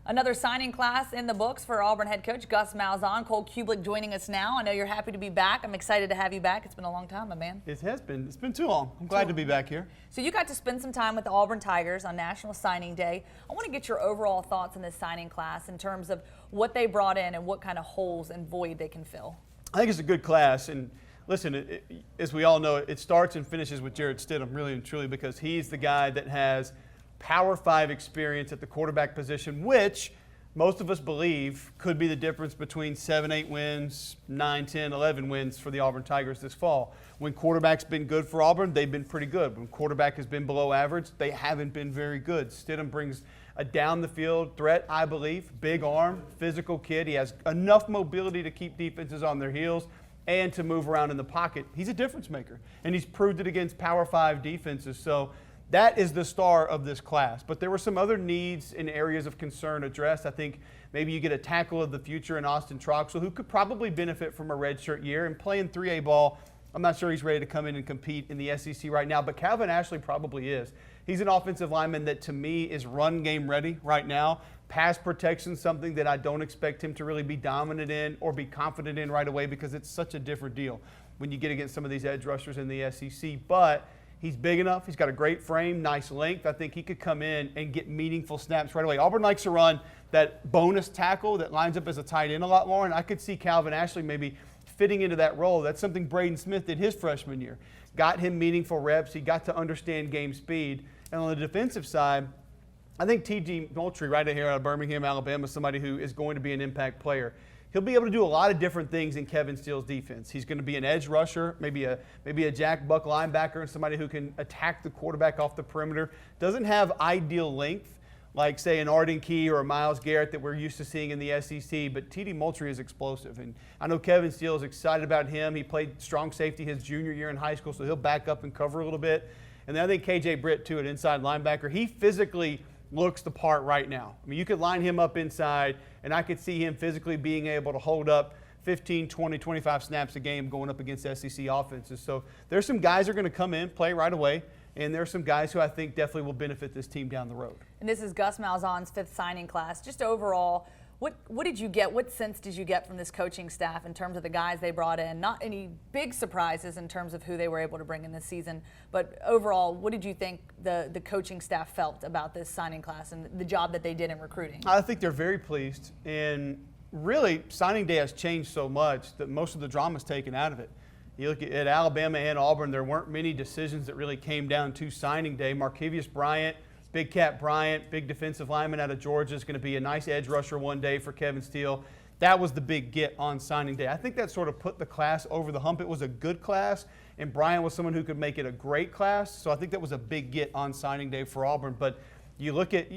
Another signing class in the books for Auburn head coach Gus Malzahn. Cole Cubelic joining us now. I know you're happy to be back. I'm excited to have you back. It's been a long time, my man. It has been. It's been too long. I'm glad to be back here. So you got to spend some time with the Auburn Tigers on National Signing Day. I want to get your overall thoughts on this signing class in terms of what they brought in and what kind of holes and void they can fill. I think it's a good class. And listen, as we all know, it starts and finishes with Jarrett Stidham, really and truly, because he's the guy that has Power 5 experience at the quarterback position, which most of us believe could be the difference between 7, 8 wins, 9, 10, 11 wins for the Auburn Tigers this fall. When quarterback's been good for Auburn, they've been pretty good. When quarterback has been below average, they haven't been very good. Stidham brings a down-the-field threat, I believe. Big arm, physical kid. He has enough mobility to keep defenses on their heels and to move around in the pocket. He's a difference maker, and he's proved it against Power 5 defenses. So that is the star of this class. But there were some other needs and areas of concern addressed. I think maybe you get a tackle of the future in Austin Troxell, who could probably benefit from a redshirt year and playing 3A ball. I'm not sure he's ready to come in and compete in the SEC right now, but Calvin Ashley probably is. He's an offensive lineman that, to me, is run game ready right now. Pass protection, something that I don't expect him to really be dominant in or be confident in right away, because it's such a different deal when you get against some of these edge rushers in the SEC. But he's big enough. He's got a great frame, nice length. I think he could come in and get meaningful snaps right away. Auburn likes to run that bonus tackle that lines up as a tight end a lot more, and I could see Calvin Ashley maybe fitting into that role. That's something Braden Smith did his freshman year. Got him meaningful reps. He got to understand game speed. And on the defensive side, I think T.J. Moultrie right here out of Birmingham, Alabama, is somebody who is going to be an impact player. He'll be able to do a lot of different things in Kevin Steele's defense. He's going to be an edge rusher, maybe a Jack Buck linebacker, and somebody who can attack the quarterback off the perimeter. Doesn't have ideal length like, say, an Arden Key or a Myles Garrett that we're used to seeing in the SEC, but T.D. Moultrie is explosive. And I know Kevin Steele is excited about him. He played strong safety his junior year in high school, so he'll back up and cover a little bit. And then I think K.J. Britt, too, an inside linebacker. He physically looks the part right now. I mean, you could line him up inside, and I could see him physically being able to hold up 15, 20, 25 snaps a game going up against SEC offenses. So there's some guys who are going to come in, play right away, and there's some guys who I think definitely will benefit this team down the road. And this is Gus Malzahn's 5th signing class. Just overall, what did you get? What sense did you get from this coaching staff in terms of the guys they brought in? Not any big surprises in terms of who they were able to bring in this season, but overall, what did you think the coaching staff felt about this signing class and the job that they did in recruiting? I think they're very pleased, and really signing day has changed so much that most of the drama is taken out of it. You look at Alabama and Auburn, there weren't many decisions that really came down to signing day. Markevius Bryant, Big Cat Bryant, big defensive lineman out of Georgia, is going to be a nice edge rusher one day for Kevin Steele. That was the big get on signing day. I think that sort of put the class over the hump. It was a good class, and Bryant was someone who could make it a great class. So I think that was a big get on signing day for Auburn. But you look at,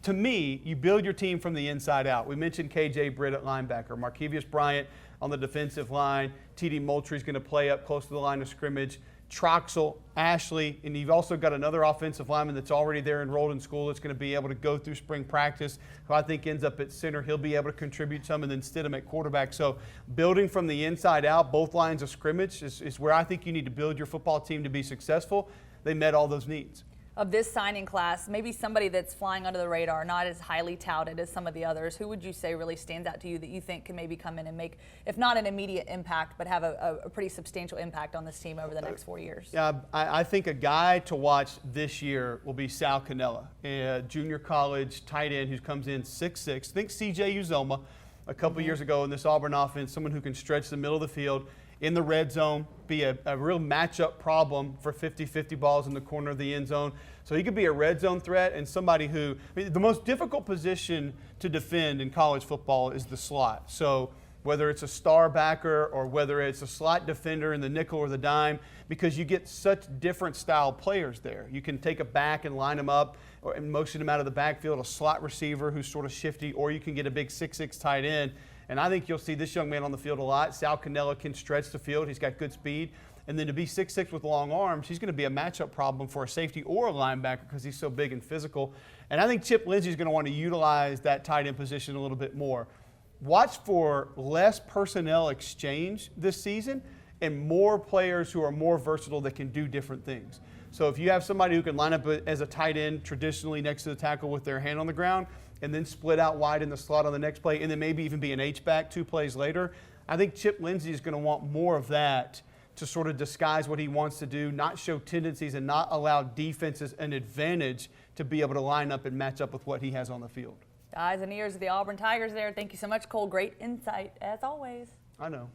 to me, you build your team from the inside out. We mentioned K.J. Britt at linebacker, Markevius Bryant on the defensive line. T.D. Moultrie is going to play up close to the line of scrimmage. Troxell, Ashley, and you've also got another offensive lineman that's already there enrolled in school that's going to be able to go through spring practice, who I think ends up at center. He'll be able to contribute some, and then Stidham at quarterback. So building from the inside out, both lines of scrimmage, is where I think you need to build your football team to be successful. They met all those needs. Of this signing class, maybe somebody that's flying under the radar, not as highly touted as some of the others, who would you say really stands out to you that you think can maybe come in and make, if not an immediate impact, but have a pretty substantial impact on this team over the next 4 years? Yeah, I think a guy to watch this year will be Sal Cannella, a junior college tight end who comes in 6'6". Think C.J. Uzoma a couple years ago in this Auburn offense, someone who can stretch the middle of the field in the red zone, be a real matchup problem for 50-50 balls in the corner of the end zone. So he could be a red zone threat and somebody who, the most difficult position to defend in college football is the slot. So whether it's a star backer or whether it's a slot defender in the nickel or the dime, because you get such different style players there. You can take a back and line them up and motion them out of the backfield, a slot receiver who's sort of shifty, or you can get a big 6'6" tight end. And I think you'll see this young man on the field a lot. Sal Cannella can stretch the field. He's got good speed. And then to be 6'6" with long arms, he's going to be a matchup problem for a safety or a linebacker because he's so big and physical. And I think Chip Lindsey's going to want to utilize that tight end position a little bit more. Watch for less personnel exchange this season and more players who are more versatile that can do different things. So if you have somebody who can line up as a tight end traditionally next to the tackle with their hand on the ground and then split out wide in the slot on the next play and then maybe even be an H-back 2 plays later, I think Chip Lindsey is going to want more of that to sort of disguise what he wants to do, not show tendencies and not allow defenses an advantage to be able to line up and match up with what he has on the field. Eyes and ears of the Auburn Tigers there. Thank you so much, Cole. Great insight, as always. I know.